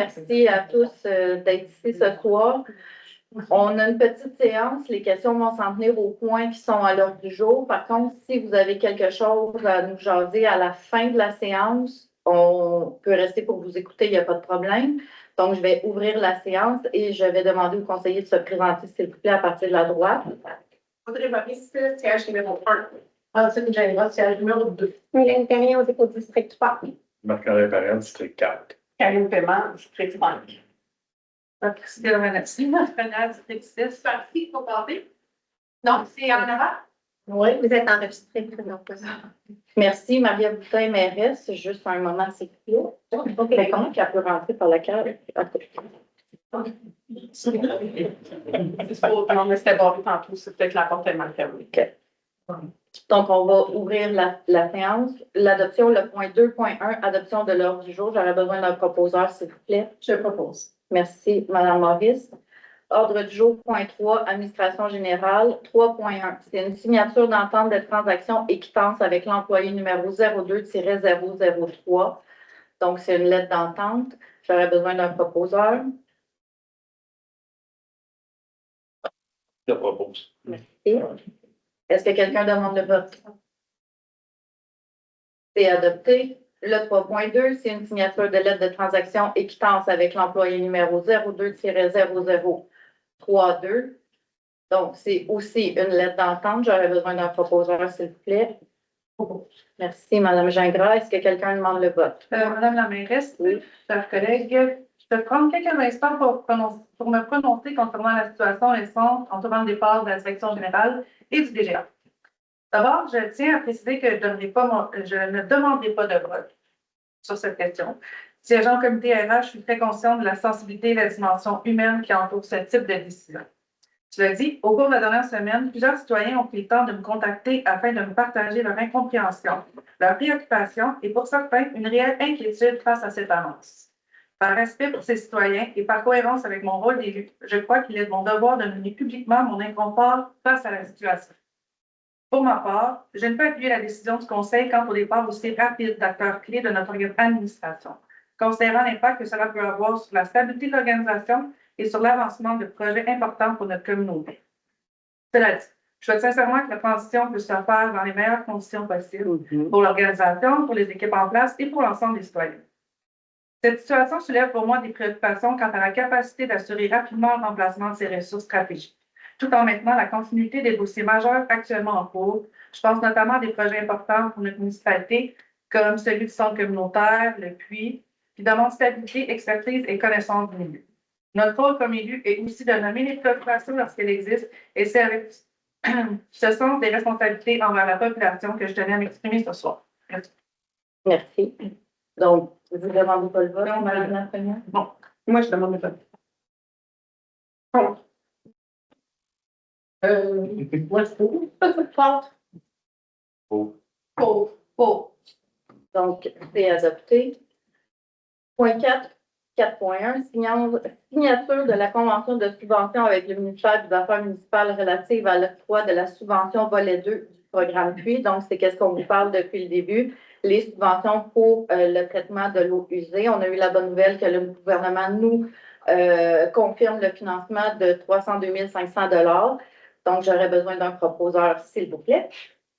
Merci à tous d'être ici ce soir. On a une petite séance. Les questions vont s'en tenir aux points qui sont à l'ordre du jour. Par contre, si vous avez quelque chose à nous jaser à la fin de la séance, on peut rester pour vous écouter, il n'y a pas de problème. Donc, je vais ouvrir la séance et je vais demander aux conseillers de se présenter, s'il vous plaît, à partir de la droite. Audrey Maurice, siège numéro 1. Antoine Jaira, siège numéro 2. Mylène Perrien, au dépôt district 3. Marc-André Parent, district 4. Karine Paiement, district 5. Patricia Vanassi, nationale, district 6. Parti, pour parler? Non, c'est en avant? Oui, vous êtes enregistré. Merci, Maria Boutin, mairesse. Juste un moment, s'il vous plaît. Mais comment qu'elle peut rentrer par la carte? On s'était barré tantôt, c'est peut-être la porte est mal fermée. OK. Donc, on va ouvrir la séance. L'adoption, le point 2.1, adoption de l'ordre du jour. J'aurais besoin d'un proposeur, s'il vous plaît. Je propose. Merci, Mme Maurice. Ordre du jour, point 3, administration générale. 3.1, c'est une signature d'entente de transaction et quittance avec l'employé numéro 02-003. Donc, c'est une lettre d'entente. J'aurais besoin d'un proposeur. Je propose. Merci. Est-ce que quelqu'un demande le vote? C'est adopté. Le 3.2, c'est une signature de lettre de transaction et quittance avec l'employé numéro 02-0032. Donc, c'est aussi une lettre d'entente. J'aurais besoin d'un proposeur, s'il vous plaît. Merci, Mme Gingras. Est-ce que quelqu'un demande le vote? Madame la mairesse, Oui. chers collègues, je vais prendre quelques instants pour me prononcer concernant la situation récente entourant le départ de la direction générale et du DGA. D'abord, je tiens à préciser que je ne demanderai pas de vote sur cette question. Siégeant au comité RH, je suis très consciente de la sensibilité et de la dimension humaine qui entoure ce type de décision. Cela dit, au cours de la dernière semaine, plusieurs citoyens ont pris le temps de me contacter afin de me partager leur incompréhension, leur préoccupation et pour certains, une réelle inquiétude face à cette annonce. Par respect pour ces citoyens et par cohérence avec mon rôle d'élu, je crois qu'il est de mon devoir de mener publiquement mon inconfort face à la situation. Pour ma part, je ne peux appuyer la décision du Conseil quant au départ aussi rapide d'acteurs clés de notre administration, considérant l'impact que cela peut avoir sur la stabilité de l'organisation et sur l'avancement de projets importants pour notre communauté. Cela dit, je souhaite sincèrement que la transition puisse se faire dans les meilleures conditions possibles pour l'organisation, pour les équipes en place et pour l'ensemble des citoyens. Cette situation soulève pour moi des préoccupations quant à la capacité d'assurer rapidement le remplacement de ces ressources stratégiques, tout en maintenant la continuité des dossiers majeurs actuellement en cours. Je pense notamment à des projets importants pour notre municipalité, comme celui du centre communautaire, le puits, qui demande stabilité, expertise et connaissance du milieu. Notre rôle comme élu est aussi de nommer les préoccupations lorsqu'elles existent, et c'est avec ce sens des responsabilités envers la population que je tenais à m'exprimer ce soir. Merci. Merci. Donc, vous demandez pas le vote, Non, Mme la première? Bon, moi, je demande le vote. Contre. Moi, je trouve. Contre. Pour. Pour. Donc, c'est adopté. Point 4, 4.1, signature de la convention de subvention avec le ministère des Affaires municipales relative à l'octroi de la subvention volet 2 du programme PUI. Donc, c'est qu'est-ce qu'on vous parle depuis le début, les subventions pour le traitement de l'eau usée. On a eu la bonne nouvelle que le gouvernement nous confirme le financement de 302 500 $. Donc, j'aurais besoin d'un proposeur, s'il vous plaît.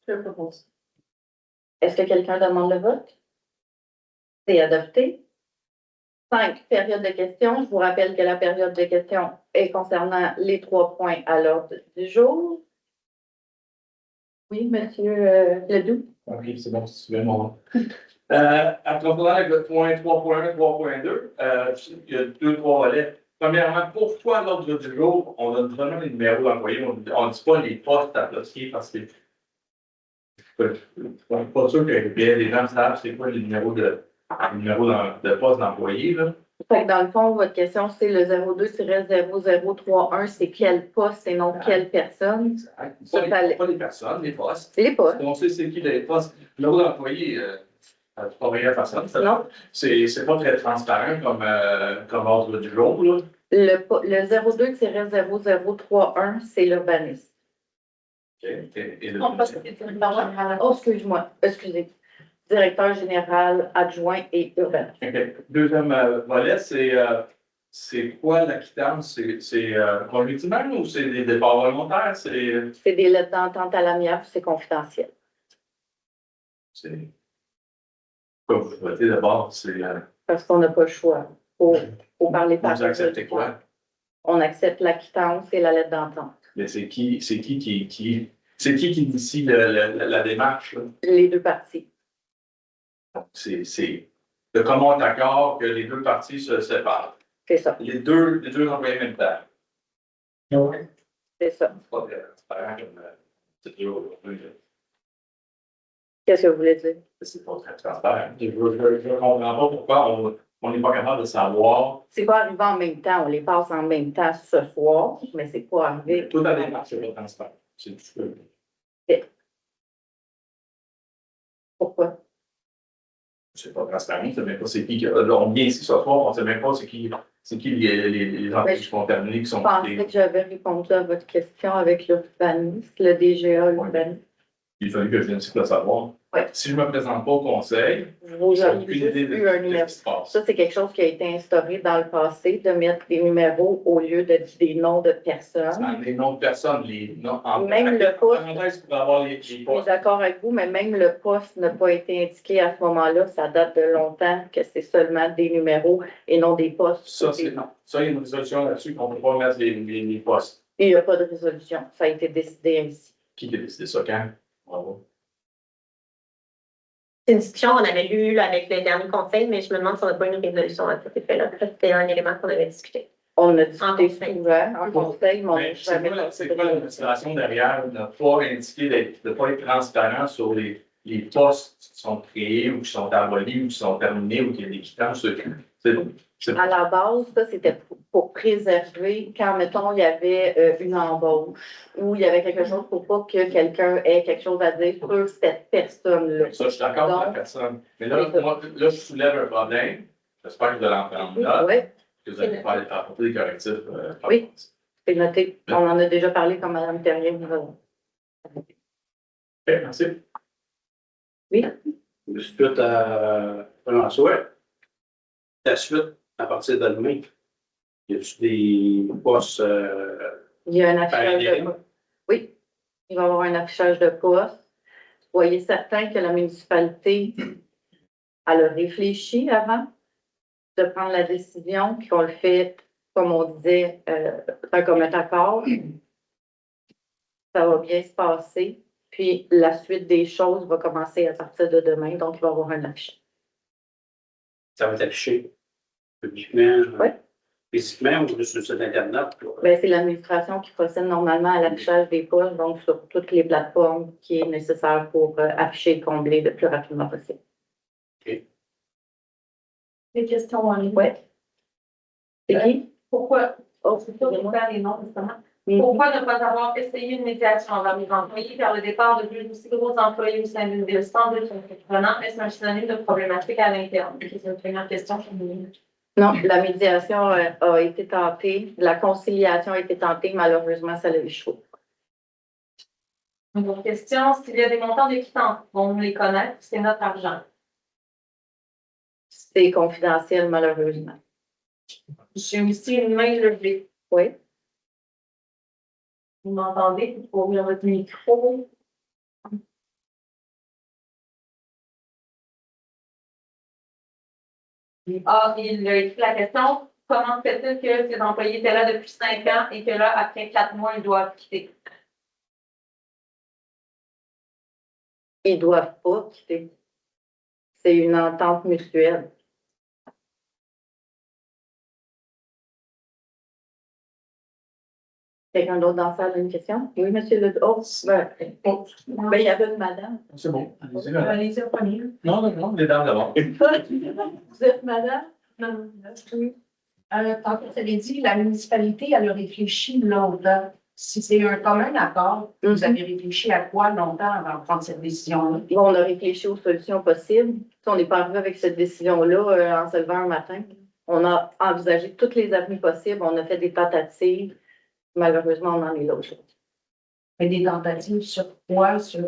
Je propose. Est-ce que quelqu'un demande le vote? C'est adopté. 5, période de questions. Je vous rappelle que la période de questions est concernant les 3 points à l'ordre du jour. Oui, M. Ledoux. OK, c'est bon, si tu veux mon nom. À propos avec le point 3.1, 3.2, il y a 2-3 volets. Premièrement, pourquoi l'ordre du jour, on donne vraiment les numéros d'employés, on ne dit pas les postes à bloquer parce que je ne suis pas sûr que les gens savent c'est quoi les numéros de poste d'employés. Fait que dans le fond, votre question, c'est le 02-0031, c'est quel poste et non quelle personne? Pas les personnes, les postes. Les postes. On sait c'est qui les postes. Le numéro d'employé, c'est pas rien à personne. Non. C'est pas très transparent comme ordre du jour. Là. Le 02-0031, c'est l'urbanisme. Okay. Oh, excuse-moi. Excusez. directeur général adjoint et urbain. OK. Deuxième volet, c'est quoi la quittance? C'est conjoncturel ou c'est des départs volontaires? C'est des lettres d'entente à l'amiable, c'est confidentiel. C'est quoi vous votez d'abord? Parce qu'on n'a pas le choix. Faut parler par Vous acceptez quoi? On accepte la quittance et la lettre d'entente. Mais c'est qui initie la démarche? Là? Les deux parties. C'est de commun accord que les deux parties se séparent. C'est ça. Les deux employés en même temps. Oui. C'est ça. C'est pas très transparent comme c'est toujours aujourd'hui. Qu'est-ce que vous voulez dire? C'est pas très transparent. Je ne comprends pas pourquoi on n'est pas capable de savoir. C'est pas arrivé en même temps. On les passe en même temps ce soir, mais c'est pas arrivé. Toute la démarche, c'est pas transparent. C'est tout ce que. Pourquoi? C'est pas transparent, on ne sait même pas c'est qui. Là, on vient ici ce soir, on ne sait même pas c'est qui les employés qui sont terminés, qui Je sont pensais quittés. que j'avais répondu à votre question avec l'urbanisme, le DGA urbanisme. Il a fallu que je vienne ici pour le savoir. Ouais. Si je ne me présente pas au conseil, Vous j'ai avez aucune juste idée de eu un ce numéro. qui se passe. Ça, c'est quelque chose qui a été instauré dans le passé, de mettre des numéros au lieu de des noms de personnes. Les noms de personnes, les noms en Même le poste. parenthèse pour avoir les Je suis postes. d'accord avec vous, mais même le poste n'a pas été indiqué à ce moment-là. Ça date de longtemps que c'est seulement des numéros et non des postes. Ça, ou des noms. il y a une résolution là-dessus qu'on ne peut pas mettre les postes. Et il n'y a pas de résolution. Ça a été décidé ainsi. Qui a décidé ça quand? Bravo. C'est une discussion qu'on avait eue là, avec le dernier conseil, mais je me demande si on n'a pas une résolution à cet effet-là. C'était un élément qu'on avait discuté. On a En discuté conseil. souvent en conseil, mais on n'a Mais jamais c'est passé de quoi la résolution. motivation derrière de ne pas indiquer, de ne pas être transparent sur les postes qui sont créés ou qui sont abolis ou qui sont terminés ou qui ont des quittances? À la base, ça, c'était pour préserver quand, mettons, il y avait une embauche ou il y avait quelque chose pour pas que quelqu'un ait quelque chose à dire sur cette personne-là. Ça, je suis d'accord avec la Donc, personne. Mais là, c'est ça. moi, là, je soulève un problème. J'espère que vous allez en prendre note. Oui, Que vous allez faire apporter des correctifs. Oui. c'est noté. On en a déjà parlé comme Mme Terrien. OK, merci. Oui. Suite à François, la suite à partir de demain, y a-t-il des postes Il y a un affichage Par de poste. Oui, il va y avoir un affichage de poste. Soyez certain que la municipalité, elle a réfléchi avant de prendre la décision, puis qu'on le fait, comme on disait, un commun accord. Ça va bien se passer. Puis la suite des choses va commencer à partir de demain, donc il va y avoir un affichage. ça va être affiché publiquement, Oui. physiquement ou juste sur le site Internet? Ben, c'est l'administration qui procède normalement à l'affichage des postes, donc sur toutes les plateformes qui est nécessaire pour afficher et combler le plus rapidement possible. Des questions en ligne. Oui. C'est qui? Pourquoi? Oh, C'est pas pour faire les noms, justement. Mhm. Pourquoi ne pas avoir essayé une médiation envers les employés car le départ de deux aussi gros employés au sein d'une ville sans doute surprenant est un synonyme de problématique à l'interne? C'est une première question que vous. Non, la médiation a été tentée, la conciliation a été tentée, malheureusement, ça a échoué. Une autre question, s'il y a des montants de quittance, vont nous les connaître, c'est notre argent. C'est confidentiel, malheureusement. J'ai aussi une main levée. Oui. Vous m'entendez? Il faut ouvrir votre micro. Ah, il a écrit la question. Comment se fait-il que ces employés étaient là depuis 5 ans et que là, après 4 mois, ils doivent quitter? Ils ne doivent pas quitter. C'est une entente mutuelle. Quelqu'un d'autre dans la salle a une question? Oui, monsieur le... Oh, il y avait une madame. C'est bon. Allez-y, là. Allez-y, premier. Non, les dames d'abord. Vous êtes madame? Non, Oui. Tantôt, vous avez dit, la municipalité, elle a réfléchi longtemps. Si c'est un commun accord, vous avez réfléchi à quoi longtemps avant de prendre cette décision-là? Bon, on a réfléchi aux solutions possibles. Si on n'est pas arrivé avec cette décision-là en se levant un matin. On a envisagé toutes les avenues possibles. On a fait des tentatives. Malheureusement, on en est là aujourd'hui. Mais des tentatives sur quoi? Sur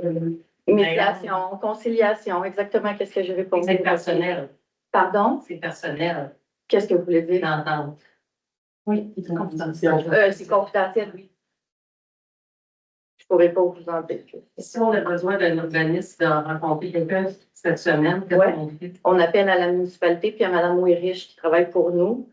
Médiation, conciliation, exactement qu'est-ce que j'ai répondu. C'est personnel. Pardon? C'est personnel. Qu'est-ce que vous voulez dire? L'entente. Oui, c'est confidentiel. C'est confidentiel, oui. Je pourrais pas vous en dire. Si on a besoin d'un organisme de rencontrer quelqu'un cette semaine, qu'est-ce Ouais. qu'on fait? On appelle à la municipalité, puis à Mme Ouirich qui travaille pour nous.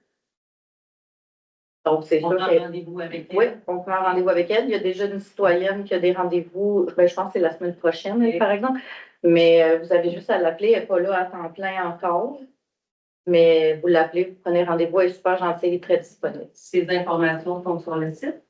Donc, c'est On sûr prend que. rendez-vous avec elle. Oui, on prend un rendez-vous avec elle. Il y a déjà une citoyenne qui a des rendez-vous, ben, je pense que c'est la semaine prochaine, Ok. par exemple. Mais vous avez juste à l'appeler. Elle n'est pas là à temps plein encore. Mais vous l'appelez, vous prenez rendez-vous. Elle est super gentille et très disponible. Ces informations sont sur le site.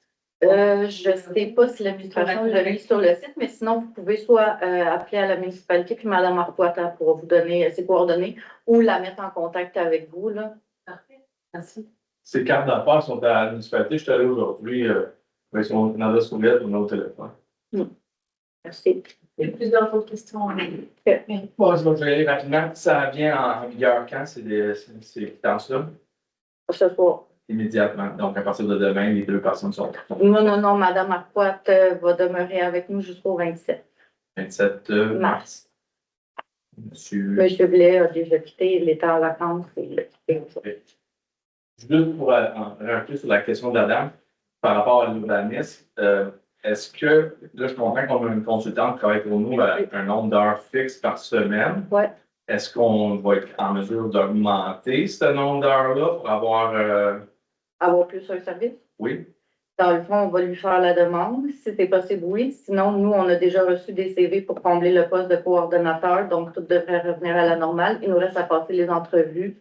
Je ne sais pas si l'administration l'a mis sur le site, mais sinon, vous pouvez soit appeler à la municipalité, puis Mme Arpoita pour vous donner ses coordonnées, ou la mettre en contact avec vous, là. Parfait. Merci. Ces cartes d'affaires sont à la municipalité. Je suis allé aujourd'hui, avec son Canada Soulette ou mon autre téléphone. Merci. Il y a plusieurs autres questions. Bon, je vais aller rapidement. Ça vient en vigueur quand, ces quittances-là? Ce soir. Immédiatement. Donc, à partir de demain, les deux personnes sont Non, Mme Arpoite va demeurer avec nous jusqu'au 27 27 mars. Monsieur. M. Blais a déjà quitté, il était en vacances. Et il a quitté. Juste pour rajouter sur la question de la dame, par rapport à l'urbanisme, est-ce que, là, je comprends qu'on a une consultante qui travaille pour nous à un nombre d'heures fixes par semaine. Oui. Est-ce qu'on va être en mesure d'augmenter ce nombre d'heures-là pour avoir. Avoir plus un service? Oui. Dans le fond, on va lui faire la demande. Si c'est possible, oui. Sinon, nous, on a déjà reçu des CV pour combler le poste de coordonnateur, donc tout devrait revenir à la normale. Il nous reste à passer les entrevues,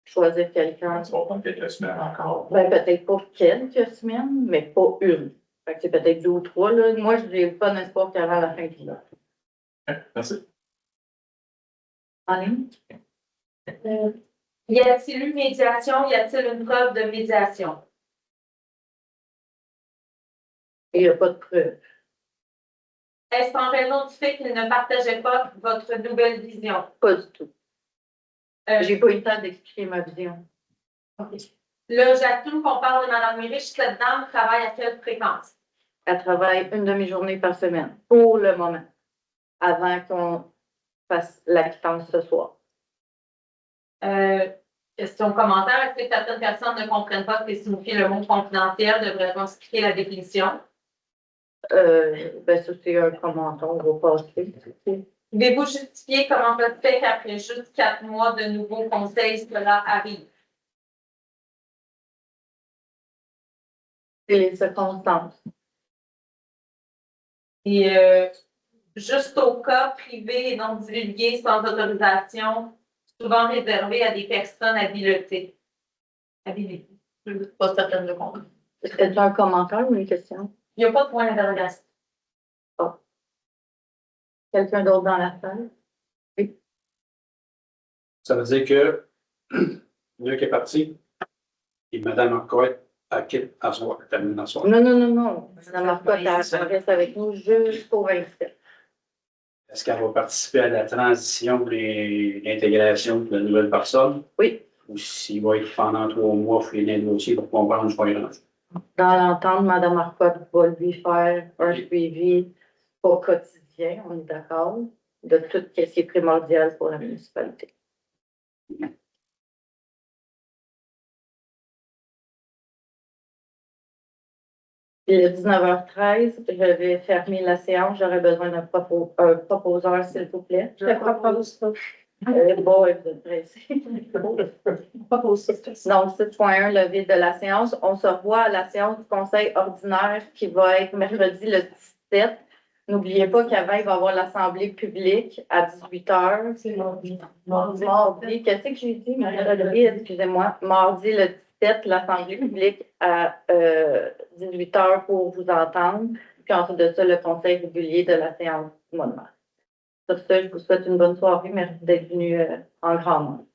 choisir quelqu'un. Ça va prendre quelques semaines encore. Ben, peut-être pas quelques semaines, mais pas une. Fait que c'est peut-être 2 ou 3, là. Moi, je n'ai pas d'espoir qu'avant la fin du mois. Merci. En ligne? Y a-t-il eu médiation? Y a-t-il une preuve de médiation? Il n'y a pas de preuve. Est-ce en raison du fait qu'il ne partageait pas votre nouvelle vision? Pas du tout. Euh, J'ai pas eu le temps d'expliquer ma vision. Là, j'assume qu'on parle de Mme Mériche. Cette dame travaille à quelle fréquence? Elle travaille une demi-journée par semaine, pour le moment, avant qu'on fasse la quittance ce soir. Question commentaire. Est-ce que certaines personnes ne comprennent pas ce que signifie le mot confidentiel? Devrait-on expliquer la définition? Ben, ça, c'est un commentaire, on va passer. Pouvez-vous justifier comment ça se fait qu'après juste 4 mois de nouveaux conseils, cela arrive? C'est les circonstances. Et juste au cas privé et non divulgué sans autorisation, souvent réservé à des personnes habilitées. Habilitées. Je ne suis pas certaine de comprendre. Est-ce que tu as un commentaire ou une question? Il n'y a pas de point d'interrogation. Quelqu'un d'autre dans la salle? Ça veut dire que Luc est parti et Mme Arcoët quitte à soir, termine à soir. Non. Mme Marcotte, elle reste avec nous jusqu'au 27. Est-ce qu'elle va participer à la transition et l'intégration de nouvelles personnes? Oui. Ou s'il va être pendant 3 mois fouiller les dossiers pour comprendre ce qu'on est rendu? Dans l'entente, Mme Marcotte va lui faire un suivi au quotidien, on est d'accord, de tout ce qui est primordial pour la municipalité. Il est 19h13, je vais fermer la séance. J'aurais besoin d'un proposeur, s'il vous plaît. Je propose ça. Bon, vous êtes pressé. Donc, 6.1, levé de la séance. On se revoit à la séance du conseil ordinaire qui va être mercredi le 17. N'oubliez pas qu'avant, il va y avoir l'assemblée publique à 18h. C'est mardi. Mardi, qu'est-ce que j'ai dit? Mercredi, excusez-moi. Mardi le 17, l'assemblée publique à 18h pour vous entendre. Puis ensuite de ça, le conseil régulier de la séance du mois de mars. Sur ce, je vous souhaite une bonne soirée. Merci d'être venu en grand nombre.